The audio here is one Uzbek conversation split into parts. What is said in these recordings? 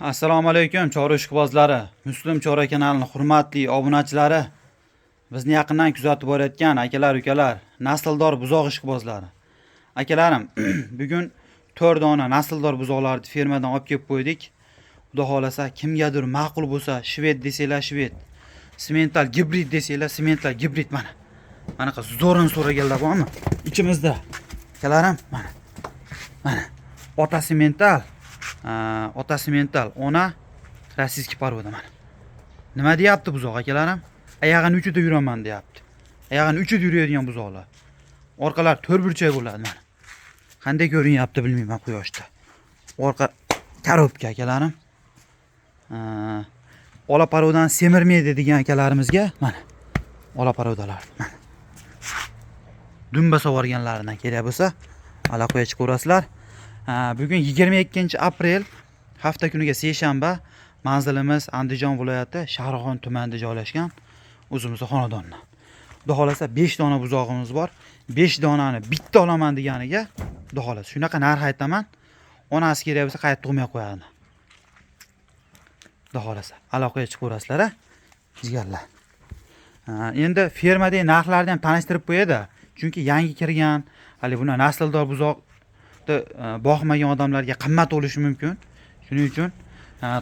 Assalomu alaykum Chorva ishqibozlari, Muslim Chorva kanalining hurmatli obunachilari, bizni yaqindan kuzatib borayotgan akalar, ukalar, nasldor buzoq ishqibozlari. Akalarim, bugun 4 dona nasldor buzoqlarni fermadan olib kelib qo'ydik. Xudo xolasa kimgadir ma'qul bo'lsa, shved desanglar shved, simental gibrid desanglar simental gibrid mana. Manaqa zo'rin so'raganlar bormi? Ichimizda. Akalarim, mana. Mana. Ota simental, ona rossiyskiy paroda mana. Nima deyapti buzoq akalarim? Oyog'ini uchida yuraman deyapti. Oyog'ini uchida yuradigan buzoqlar. Orqalar to'rtburchak bo'ladi mana. Qanday ko'rinyapti bilmayman quyoshda. Orqa korobka akalarim. Ola parodan semirmaydi degan akalarimizga mana. Ola parodalar mana. Dumba sovorganlaridan kerak bo'lsa, aloqaga chiqaverasizlar. Bugun 22-aprel hafta kuniga seshanba, manzilimiz Andijon viloyati Shahrixon tumanida joylashgan o'zimizning xonadondan. Xudo xolasa 5 dona buzog'imiz bor. 5 donani bitta olaman deganiga, xudo xolasa shunaqa narx aytaman. Onasi kerak bo'lsa qayta tug'may qo'yadi. Xudo xolasa aloqaga chiqaverasizlar, jigarlar. Endi fermadagi narxlarni ham tanishtirib qo'yadi. Chunki yangi kirgan, hali buni nasldor buzoq boqmagan odamlarga qimmat bo'lishi mumkin. Shuning uchun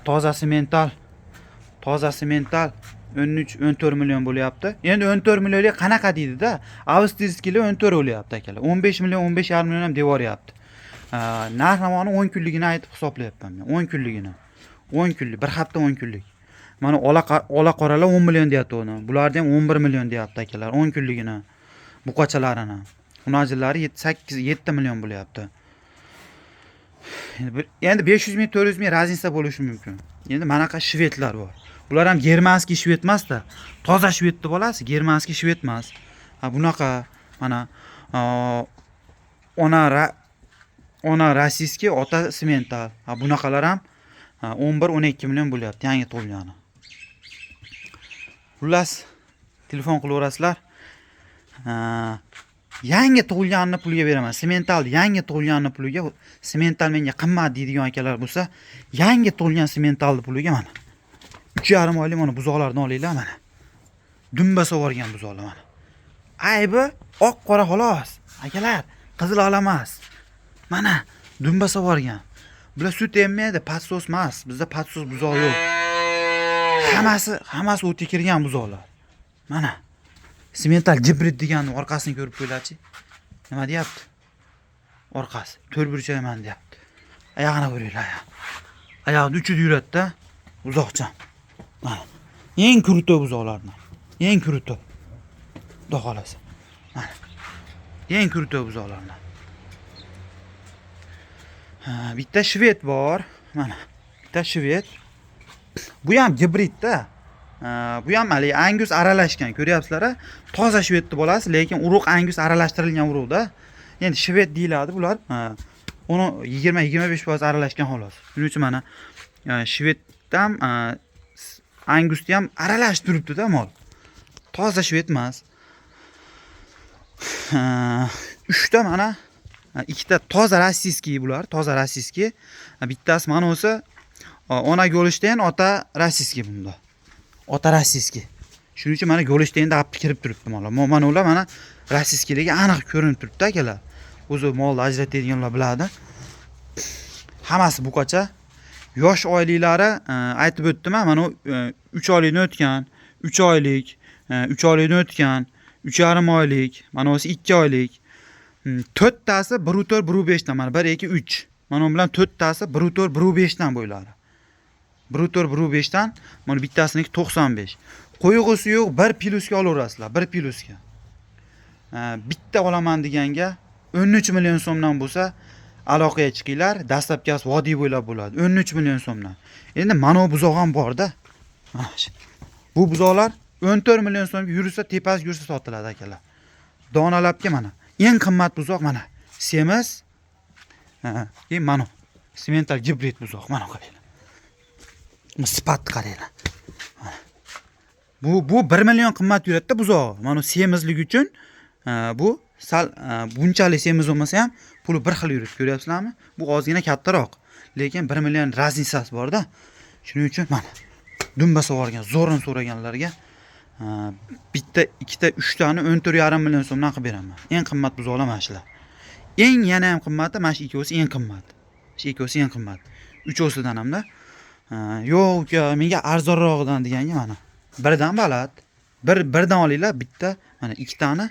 toza simental 13-14 million bo'lyapti. Endi 14 millionga qanaqa deydi-da? Avstriyskilar 14 bo'lyapti akalar. 15 million, 15,5 million ham devoryapti. Narx-navoni 10 kunligini aytib hisoblayapman men. 10 kunligini. 10 kunlik, bir hafta 10 kunlik. Mana ola qoralar 10 million deyapti uni. Bularni ham 11 million deyapti akalar, 10 kunligini. Buqachalarini. Unajillari 7 million bo'lyapti. Endi 500 ming, 400 ming raznica bo'lishi mumkin. Endi manaqa shvedlar bor. Bular ham germanskiy shved emasda. Toza shvedni bolasi, germanskiy shved emas. Bunaqa mana ona rossiyskiy, ota simental. Bunaqalar ham 11-12 million bo'lyapti, yangi tug'ilgani. Xullas, telefon qilaverasizlar. Yangi tug'ilganini pulga beraman. Simental yangi tug'ilganini puliga, simental menga qimmat deydigan akalar bo'lsa, yangi tug'ilgan simentalni puliga mana. 3,5 oylik mana buzoqlarni olinglar mana. Dumba sovorgan buzoqlar mana. Aybi oq qora xolos. Akalar, qizil olamas. Mana dumba sovorgan. Bular sut emmaydi, patsos emas. Bizda patsos buzoq yo'q. Hammasi o'tga kirgan buzoqlar. Mana. Simental gibrid deganning orqasini ko'rib qo'ylarchi. Nima deyapti? Orqasi to'rtburchakman deyapti. Oyog'ini ko'ringlar. Oyog'ini uchida yuradi-da, buzoqcham. Mana. Eng kruto buzoqlardan. Eng kruto. Xudo xolasa. Mana. Eng kruto buzoqlardan. Bitta shved bor. Mana. Bitta shved. Bu ham gibrid-da. Bu ham hali Angus aralashgan, ko'ryapsizlar-a? Toza shvedni bolasi, lekin urug' Angus aralashtirilgan urug'da. Endi shved deyiladi bular. Uni 20-25% aralashgan xolos. Shuning uchun mana shveddan Angusni ham aralashtirib turibdi-da mol. Toza shved emas. 3 ta mana, 2 ta toza rossiyskiy bular, toza rossiyskiy. Bittasi mana o'sa ona Golishten, ota rossiyskiy bunda. Ota rossiyskiy. Shuning uchun mana Golishtenda olib kirib turibdi molar. Mana ular mana rossiyskiyligi aniq ko'rinib turibdi akalar. O'zi molni ajratadiganlar biladi. Hammasi buqacha. Yosh oyliklari aytib o'tdim, mana 3 oylikni o'tgan, 3 oylik, 3 oylikni o'tgan, 3,5 oylik, mana o'zi 2 oylik. 4 tasi 1,4 1,5 dan, mana 1 2 3. Mana bu bilan 4 tasi 1,4 1,5 dan bo'ylari. 1,4 1,5 dan, mana bittasiniki 95. Qo'yg'usi yo'q, 1 plyusga olaverasizlar, 1 plyusga. Bitta olaman deganga 13 million so'mdan bo'lsa, aloqaga chiqinglar, dastlabkasi vodiy bo'ylab bo'ladi. 13 million so'mdan. Endi mana bu buzoq ham bor-da. Mana shu. Bu buzoqlar 14 million so'mga yursa, tepasi yursa sotiladi akalar. Donalabga mana. Eng qimmat buzoq mana. Semiz. Mana. Simental gibrid buzoq mana qaranglar. Sifat qaranglar. Bu 1 million qimmat yuradi-da buzoq. Mana semizlik uchun bu sal bunchalik semiz bo'lmasa ham puli bir xil yuradi, ko'ryapsizlarmi? Bu ozgina kattaroq. lekin 1 million raznisasi bor-da. Shuning uchun mana dumba sug'organ, zo'rin so'raganlarga bitta, ikkita, 3 tani 14,5 million so'mdan qilib beraman. Eng qimmat buzoqlar mana shular. Eng yana ham qimmati mana shu ikkovsi eng qimmat. Shu ikkovsi eng qimmat. Uchovsidan hamda yo'q uka, menga arzonrog'idan deganga mana birdan balat. Birdan olinglar, bitta, mana ikkitani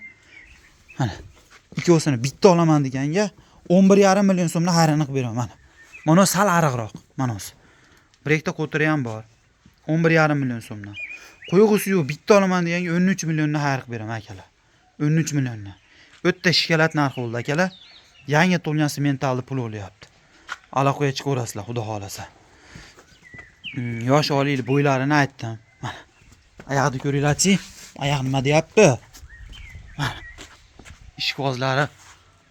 mana ikkovsini bitta olaman deganga 11,5 million so'mdan xaridni qilib beraman mana. Mana sal ariqroq, mana o'zi. Bir ikkita qo'tiri ham bor. 11,5 million so'mdan. Qo'yg'usi yo'q, bitta olaman deganga 13 milliondan xarid qilib beraman akalar. 13 milliondan. O'tda shikolat narxi bo'ldi akalar. Yangi tug'ilgan sementalni pul o'lyapti. Aloqaga chiqaverasizlar, xudo xolasa. Yosh oliyli bo'ylarini aytdim. Mana. Oyoqni ko'ringlar-chi. Oyoq nima deyapti? Mana. Ishqibozlari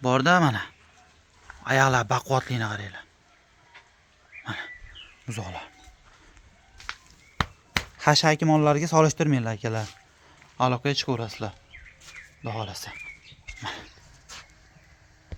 bor-da mana. Oyoqlar baquvvatligini qaranglar. Mana. Buzoqlar. Hashaki mollarga solishtirmanglar akalar. Aloqaga chiqaverasizlar. Xudo xolasa. Mana.